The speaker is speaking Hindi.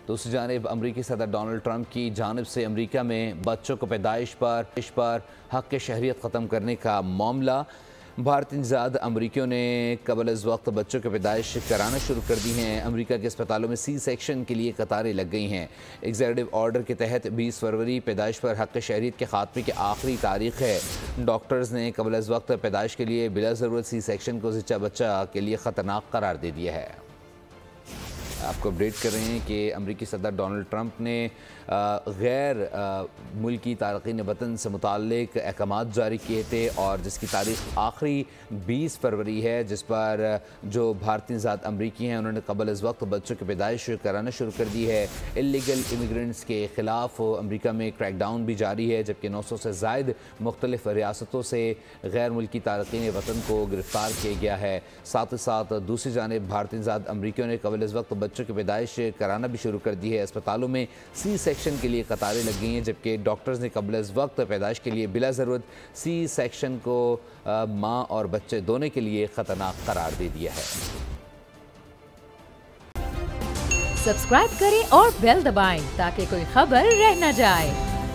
दूसरी जानिब अमरीकी सदर डोनाल्ड ट्रंप की जानिब से अमरीका में बच्चों को पैदाइश पर हक़ शहरियत ख़त्म करने का मामला। भारतीय ज़ाद अमरीकियों ने कबल अज़ वक्त बच्चों की पैदाइश कराना शुरू कर दी हैं। अमरीका के अस्पतालों में सी सेक्शन के लिए कतारें लग गई हैं। एग्जीक्यूटिव ऑर्डर के तहत 20 फरवरी पैदाइश पर हक़ शहरियत के खात्मे की आखिरी तारीख है। डॉक्टर्स ने कबल अज़ वक्त पैदाइश के लिए बिला ज़रूरत सी सेक्शन को ज़िच्चा बच्चा के लिए ख़तरनाक करार दे दिया है। आपको अपडेट कर रहे हैं कि अमरीकी सदर डोनाल्ड ट्रंप ने गैर मुल्की तारकीन वतन से मुताल्लिक अहकामात जारी किए थे और जिसकी तारीख़ आखिरी 20 फरवरी है, जिस पर जो भारतीय ज़ात अमरीकी हैं उन्होंने कबल इस वक्त बच्चों की पैदाइश कराना शुरू कर दी है। इलीगल इमिग्रेंट्स के ख़िलाफ़ अमरीका में क्रैकडाउन भी जारी है, जबकि 900 से ज़ायद मुख्तलिफ़ रियासतों से गैर मुल्की तारकीन वतन को गिरफ़्तार किया गया है। साथ ही साथ दूसरी जानिब भारतीय ज़ात अमरीकियों ने कबल इस वक्त बच्चों की पैदाइश कराना भी शुरू कर दी है। अस्पतालों में सी सेक्शन के लिए कतारें लग गई हैं, जबकि डॉक्टर्स ने कबल इस वक्त पैदाइश के लिए बिला ज़रूरत सी सेक्शन को माँ और बच्चे दोनों के लिए ख़तरनाक करार दे दिया है। सब्सक्राइब करें और बेल दबाएं ताकि कोई खबर रह न जाए।